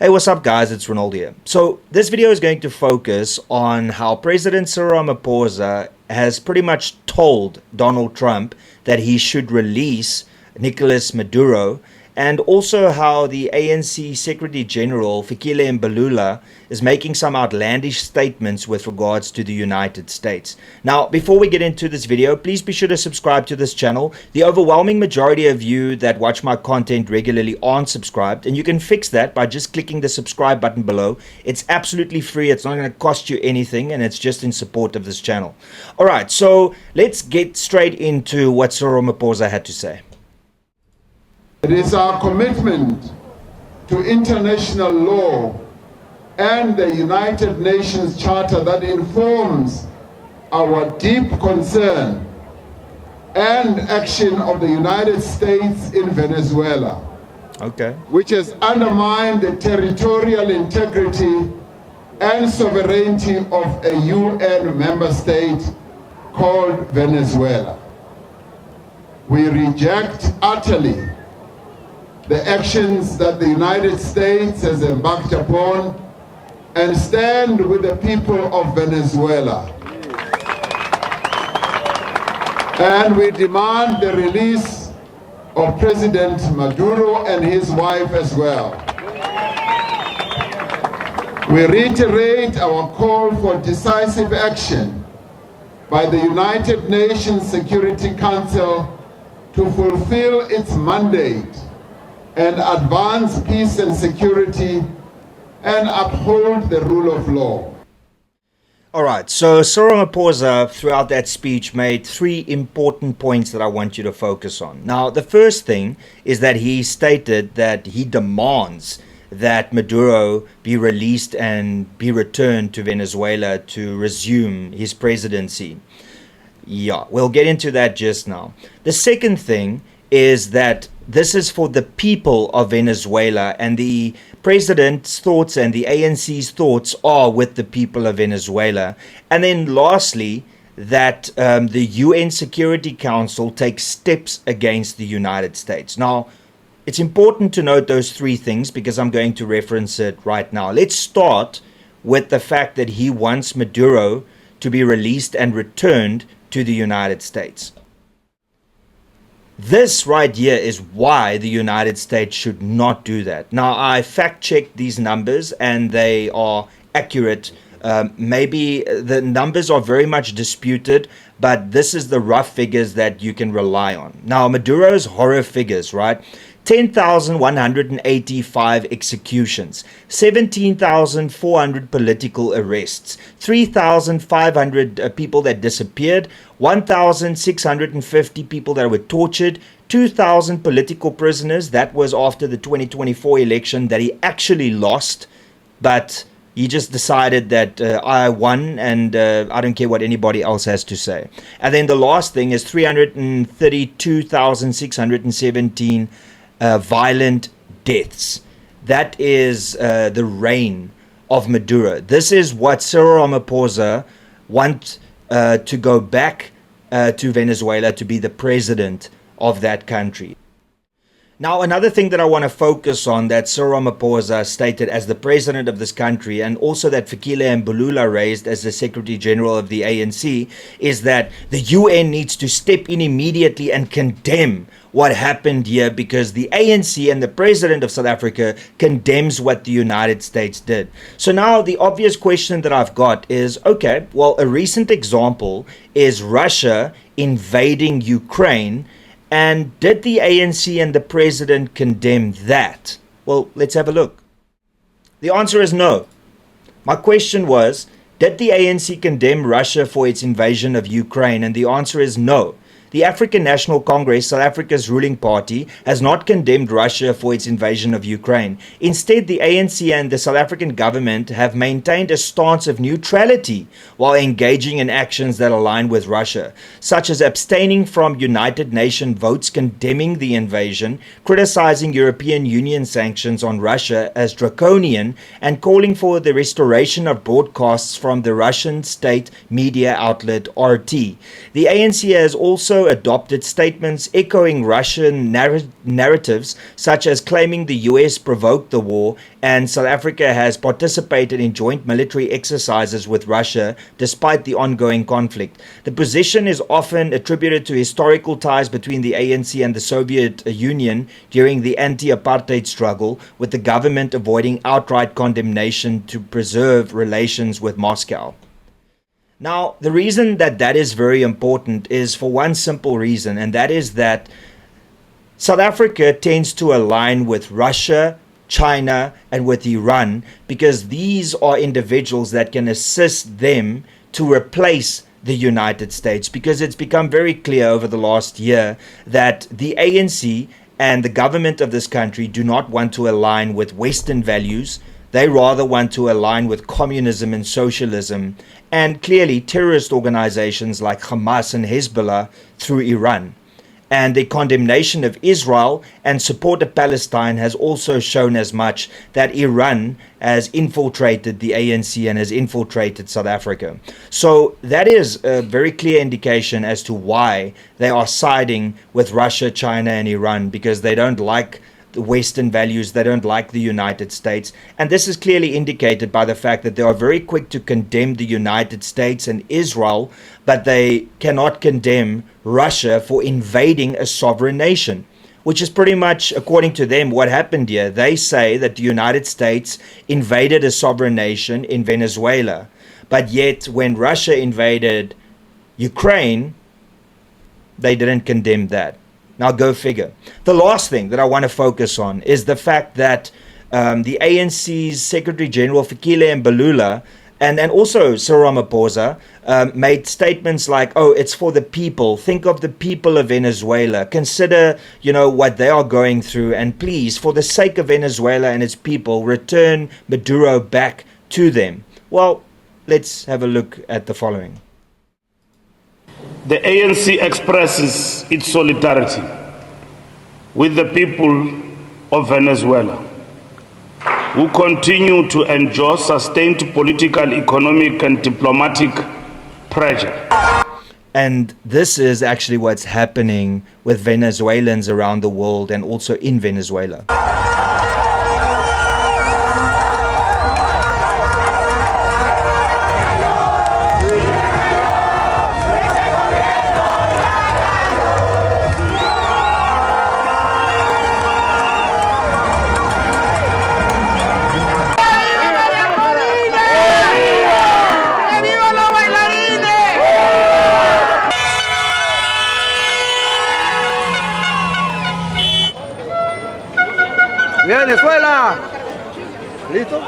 Hey, what's up guys, it's Renaldo here. So this video is going to focus on how President Ramaphosa has pretty much told Donald Trump that he should release Nicolas Maduro, and also how the ANC Secretary General Fikile Mbalula is making some outlandish statements with regards to the United States. Now, before we get into this video, please be sure to subscribe to this channel. The overwhelming majority of you that watch my content regularly aren't subscribed, and you can fix that by just clicking the subscribe button below. It's absolutely free, it's not going to cost you anything, and it's just in support of this channel. Alright, so let's get straight into what Cyril Ramaphosa had to say. It is our commitment to international law and the United Nations Charter that informs our deep concern and action of the United States in Venezuela, which has undermined the territorial integrity and sovereignty of a UN member state called Venezuela. We reject utterly the actions that the United States has embarked upon and stand with the people of Venezuela. And we demand the release of President Maduro and his wife as well. We reiterate our call for decisive action by the United Nations Security Council to fulfill its mandate and advance peace and security and uphold the rule of law. Alright, so Cyril Ramaphosa throughout that speech made three important points that I want you to focus on. Now, the first thing is that he stated that he demands that Maduro be released and be returned to Venezuela to resume his presidency. Yeah, we'll get into that just now. The second thing is that this is for the people of Venezuela, and the president's thoughts and the ANC's thoughts are with the people of Venezuela. And then lastly, that the UN Security Council takes steps against the United States. Now, it's important to note those three things because I'm going to reference it right now. Let's start with the fact that he wants Maduro to be released and returned to the United States. This right here is why the United States should not do that. Now, I fact-checked these numbers and they are accurate. Maybe the numbers are very much disputed, but this is the rough figures that you can rely on. Now, Maduro's horror figures, right? 10,185 executions, 17,400 political arrests, 3,500 people that disappeared, 1,650 people that were tortured, 2,000 political prisoners. That was after the 2024 election that he actually lost, but he just decided that I won and I don't care what anybody else has to say. And then the last thing is 332,617 violent deaths. That is the reign of Maduro. This is what Cyril Ramaphosa wants to go back to Venezuela to be the president of that country. Now, another thing that I want to focus on that Cyril Ramaphosa stated as the president of this country, and also that Fikile Mbalula raised as the Secretary General of the ANC, is that the UN needs to step in immediately and condemn what happened here, because the ANC and the president of South Africa condemns what the United States did. So now the obvious question that I've got is, okay, well, a recent example is Russia invading Ukraine. And did the ANC and the president condemn that? Well, let's have a look. The answer is no. My question was, did the ANC condemn Russia for its invasion of Ukraine? And the answer is no. The African National Congress, South Africa's ruling party, has not condemned Russia for its invasion of Ukraine. Instead, the ANC and the South African government have maintained a stance of neutrality while engaging in actions that align with Russia, such as abstaining from United Nations votes condemning the invasion, criticizing European Union sanctions on Russia as draconian, and calling for the restoration of broadcasts from the Russian state media outlet RT. The ANC has also also adopted statements echoing Russian narratives, such as claiming the US provoked the war and South Africa has participated in joint military exercises with Russia despite the ongoing conflict. The position is often attributed to historical ties between the ANC and the Soviet Union during the anti-apartheid struggle, with the government avoiding outright condemnation to preserve relations with Moscow. Now, the reason that that is very important is for one simple reason, and that is that South Africa tends to align with Russia, China, and with Iran, because these are individuals that can assist them to replace the United States, because it's become very clear over the last year that the ANC and the government of this country do not want to align with Western values. They rather want to align with communism and socialism, and clearly terrorist organizations like Hamas and Hezbollah through Iran. And the condemnation of Israel and support of Palestine has also shown as much, that Iran has infiltrated the ANC and has infiltrated South Africa. So that is a very clear indication as to why they are siding with Russia, China, and Iran, because they don't like the Western values, they don't like the United States. And this is clearly indicated by the fact that they are very quick to condemn the United States and Israel, but they cannot condemn Russia for invading a sovereign nation, which is pretty much, according to them, what happened here. They say that the United States invaded a sovereign nation in Venezuela, but yet when Russia invaded Ukraine, they didn't condemn that. Now go figure. The last thing that I want to focus on is the fact that the ANC's Secretary General Fikile Mbalula and also Cyril Ramaphosa made statements like, oh, it's for the people. Think of the people of Venezuela. Consider, what they are going through. And please, for the sake of Venezuela and its people, return Maduro back to them. Well, let's have a look at the following. The ANC expresses its solidarity with the people of Venezuela, who continue to endure sustained political, economic, and diplomatic pressure. And this is actually what's happening with Venezuelans around the world and also in Venezuela. Venezuela. ¿Listo?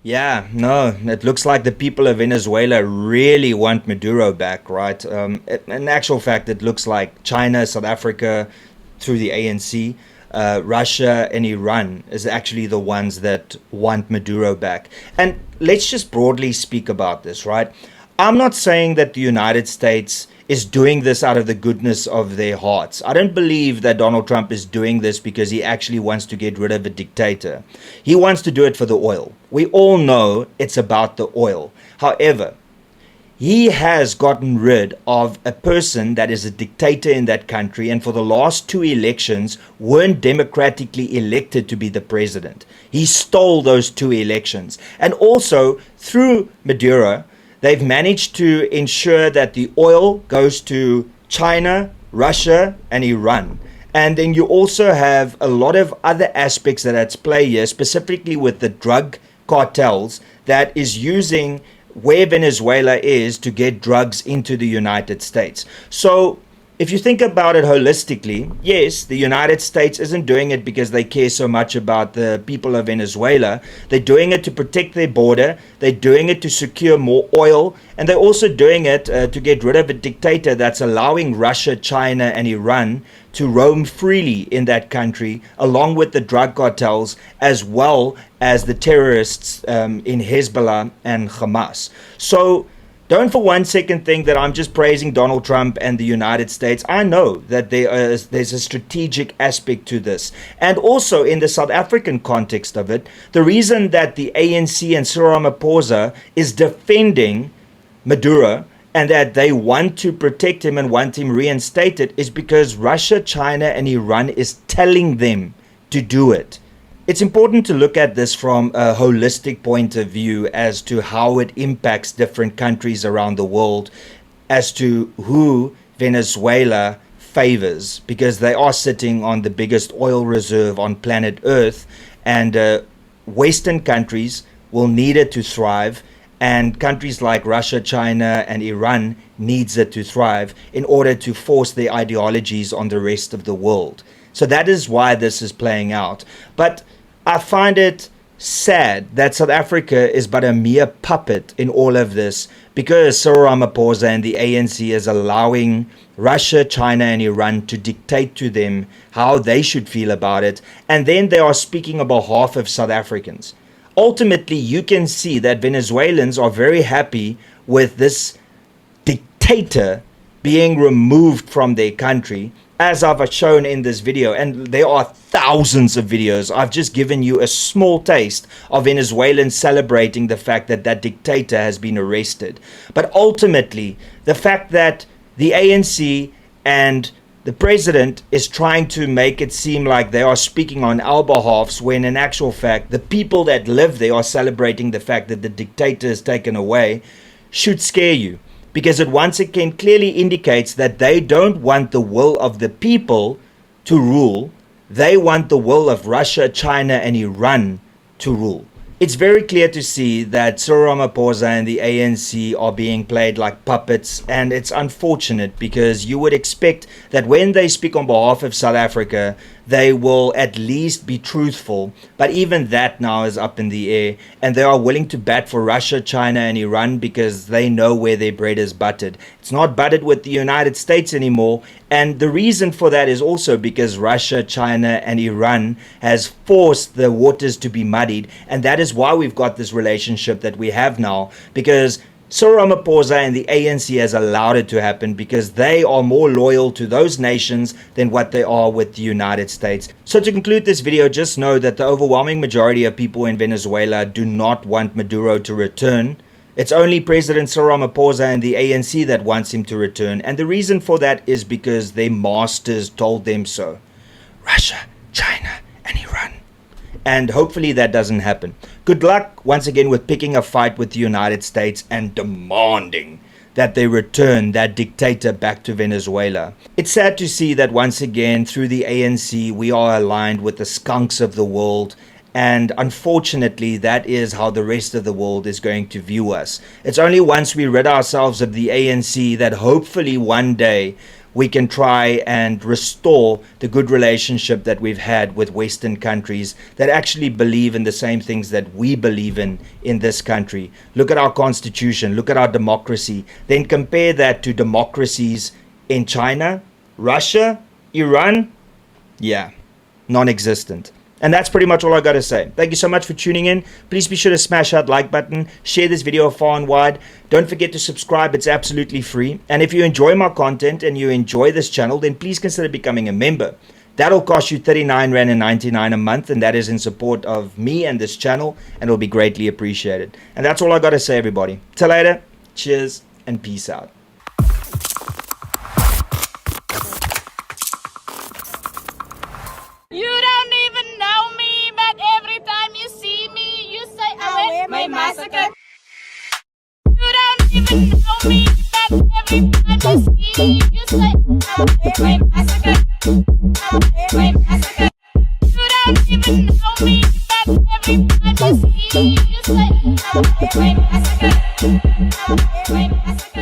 Yeah, no, it looks like the people of Venezuela really want Maduro back, right? In actual fact, it looks like China, South Africa, through the ANC, Russia and Iran is actually the ones that want Maduro back. And let's just broadly speak about this, right? I'm not saying that the United States is doing this out of the goodness of their hearts. I don't believe that Donald Trump is doing this because he actually wants to get rid of a dictator. He wants to do it for the oil. We all know it's about the oil. However, he has gotten rid of a person that is a dictator in that country, and for the last 2 elections weren't democratically elected to be the president. He stole those 2 elections. And also, through Maduro, they've managed to ensure that the oil goes to China, Russia, and Iran. And then you also have a lot of other aspects that are at play here, specifically with the drug cartels that is using where Venezuela is to get drugs into the United States. So if you think about it holistically, yes, the United States isn't doing it because they care so much about the people of Venezuela. They're doing it to protect their border. They're doing it to secure more oil. And they're also doing it to get rid of a dictator that's allowing Russia, China, and Iran to roam freely in that country, along with the drug cartels, as well as the terrorists in Hezbollah and Hamas. So don't for one second think that I'm just praising Donald Trump and the United States. I know that there's a strategic aspect to this. And also in the South African context of it, the reason that the ANC and Cyril Ramaphosa is defending Maduro and that they want to protect him and want him reinstated is because Russia, China, and Iran is telling them to do it. It's important to look at this from a holistic point of view as to how it impacts different countries around the world, as to who Venezuela favors, because they are sitting on the biggest oil reserve on planet Earth, and Western countries will need it to thrive, and countries like Russia, China, and Iran needs it to thrive in order to force their ideologies on the rest of the world. So that is why this is playing out. But I find it sad that South Africa is but a mere puppet in all of this, because Cyril Ramaphosa and the ANC is allowing Russia, China, and Iran to dictate to them how they should feel about it, and then they are speaking on behalf of South Africans. Ultimately, you can see that Venezuelans are very happy with this dictator being removed from their country, as I've shown in this video, and there are thousands of videos. I've just given you a small taste of Venezuelans celebrating the fact that that dictator has been arrested. But ultimately, the fact that the ANC and the president is trying to make it seem like they are speaking on our behalves, when in actual fact, the people that live there are celebrating the fact that the dictator is taken away, should scare you. Because it once again clearly indicates that they don't want the will of the people to rule. They want the will of Russia, China, and Iran to rule. It's very clear to see that Cyril Ramaphosa and the ANC are being played like puppets, and it's unfortunate because you would expect that when they speak on behalf of South Africa, they will at least be truthful. But even that now is up in the air, and they are willing to bat for Russia, China, and Iran because they know where their bread is buttered. It's not buttered with the United States anymore, and the reason for that is also because Russia, China, and Iran has forced the waters to be muddied, and that is why we've got this relationship that we have now, because Cyril Ramaphosa and the ANC has allowed it to happen because they are more loyal to those nations than what they are with the United States. So to conclude this video, just know that the overwhelming majority of people in Venezuela do not want Maduro to return. It's only President Cyril Ramaphosa and the ANC that wants him to return, and the reason for that is because their masters told them so. Russia, China, and Iran. And hopefully that doesn't happen. Good luck once again with picking a fight with the United States and demanding that they return that dictator back to Venezuela. It's sad to see that once again through the ANC we are aligned with the skunks of the world, and unfortunately that is how the rest of the world is going to view us. It's only once we rid ourselves of the ANC that hopefully one day we can try and restore the good relationship that we've had with Western countries that actually believe in the same things that we believe in this country. Look at our constitution, look at our democracy, then compare that to democracies in China, Russia, Iran. Yeah, non-existent. And that's pretty much all I got to say. Thank you so much for tuning in. Please be sure to smash that like button. Share this video far and wide. Don't forget to subscribe. It's absolutely free. And if you enjoy my content and you enjoy this channel, then please consider becoming a member. That'll cost you 39.99 Rand a month, and that is in support of me and this channel, and it'll be greatly appreciated. And that's all I got to say, everybody. Till later. Cheers and peace out. You don't even know me, but every time you see me, you say, I wear my massacre. You don't even know me, but every time you see me, you say, I wear my massacre. I wear my massacre. You don't even know me, but every time you see me, you say, I wear my massacre. I wear my massacre.